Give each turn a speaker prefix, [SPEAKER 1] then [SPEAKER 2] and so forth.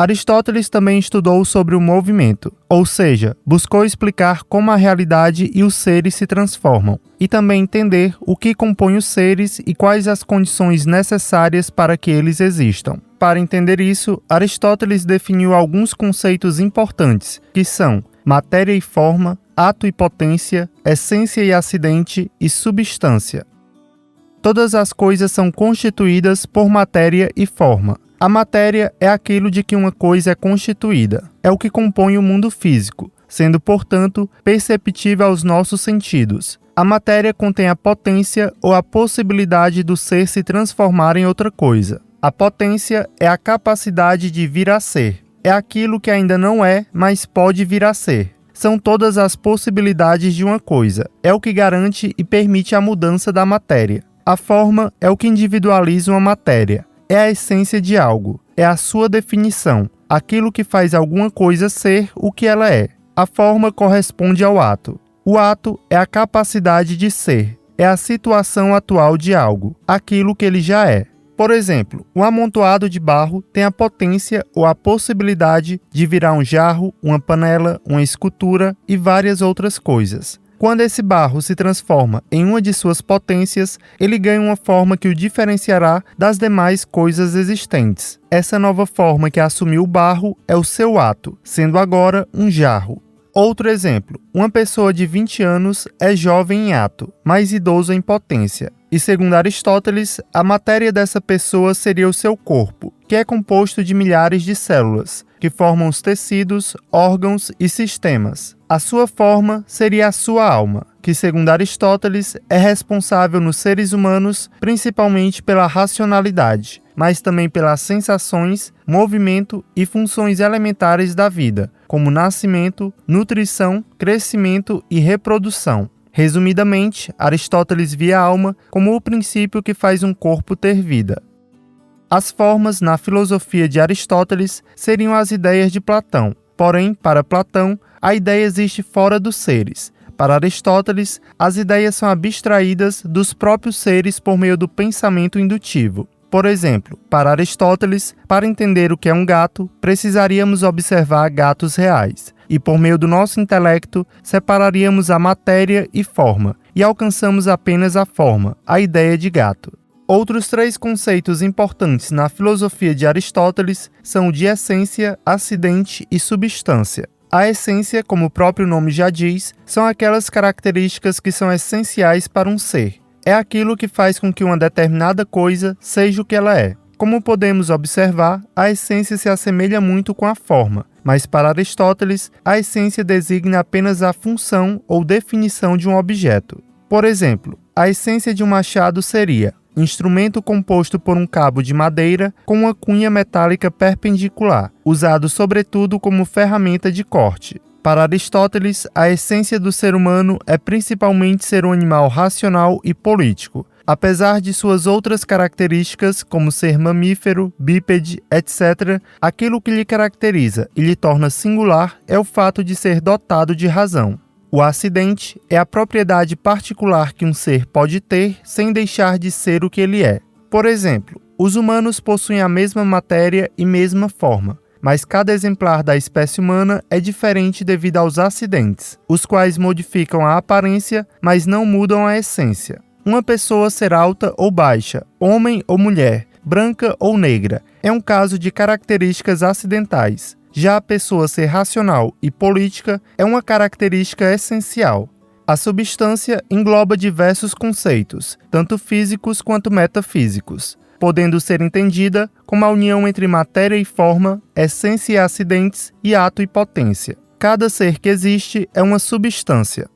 [SPEAKER 1] Aristóteles também estudou sobre o movimento, ou seja, buscou explicar como a realidade e os seres se transformam, e também entender o que compõe os seres e quais as condições necessárias para que eles existam. Para entender isso, Aristóteles definiu alguns conceitos importantes, que são matéria e forma, ato e potência, essência e acidente e substância. Todas as coisas são constituídas por matéria e forma. A matéria é aquilo de que uma coisa é constituída. É o que compõe o mundo físico, sendo, portanto, perceptível aos nossos sentidos. A matéria contém a potência ou a possibilidade do ser se transformar em outra coisa. A potência é a capacidade de vir a ser. É aquilo que ainda não é, mas pode vir a ser. São todas as possibilidades de uma coisa. É o que garante e permite a mudança da matéria. A forma é o que individualiza uma matéria. É a essência de algo. É a sua definição. Aquilo que faz alguma coisa ser o que ela é. A forma corresponde ao ato. O ato é a capacidade de ser. É a situação atual de algo. Aquilo que ele já é. Por exemplo, um amontoado de barro tem a potência ou a possibilidade de virar um jarro, uma panela, uma escultura e várias outras coisas. Quando esse barro se transforma em uma de suas potências, ele ganha uma forma que o diferenciará das demais coisas existentes. Essa nova forma que assumiu o barro é o seu ato, sendo agora um jarro. Outro exemplo, uma pessoa de 20 anos é jovem em ato, mas idoso em potência. E segundo Aristóteles, a matéria dessa pessoa seria o seu corpo, que é composto de milhares de células, que formam os tecidos, órgãos e sistemas. A sua forma seria a sua alma, que segundo Aristóteles é responsável nos seres humanos principalmente pela racionalidade, mas também pelas sensações, movimento e funções elementares da vida, como nascimento, nutrição, crescimento e reprodução. Resumidamente, Aristóteles via a alma como o princípio que faz um corpo ter vida. As formas, na filosofia de Aristóteles, seriam as ideias de Platão. Porém, para Platão, a ideia existe fora dos seres. Para Aristóteles, as ideias são abstraídas dos próprios seres por meio do pensamento indutivo. Por exemplo, para Aristóteles, para entender o que é um gato, precisaríamos observar gatos reais. E por meio do nosso intelecto, separaríamos a matéria e forma, e alcançamos apenas a forma, a ideia de gato. Outros 3 conceitos importantes na filosofia de Aristóteles são o de essência, acidente e substância. A essência, como o próprio nome já diz, são aquelas características que são essenciais para um ser. É aquilo que faz com que uma determinada coisa seja o que ela é. Como podemos observar, a essência se assemelha muito com a forma, mas para Aristóteles, a essência designa apenas a função ou definição de um objeto. Por exemplo, a essência de um machado seria instrumento composto por um cabo de madeira com uma cunha metálica perpendicular, usado sobretudo como ferramenta de corte. Para Aristóteles, a essência do ser humano é principalmente ser um animal racional e político, apesar de suas outras características, como ser mamífero, bípede, etc., aquilo que lhe caracteriza e lhe torna singular é o fato de ser dotado de razão. O acidente é a propriedade particular que um ser pode ter sem deixar de ser o que ele é. Por exemplo, os humanos possuem a mesma matéria e mesma forma, mas cada exemplar da espécie humana é diferente devido aos acidentes, os quais modificam a aparência, mas não mudam a essência. Uma pessoa ser alta ou baixa, homem ou mulher, branca ou negra, é um caso de características acidentais. Já a pessoa ser racional e política é uma característica essencial. A substância engloba diversos conceitos, tanto físicos quanto metafísicos, podendo ser entendida como a união entre matéria e forma, essência e acidentes e ato e potência. Cada ser que existe é uma substância.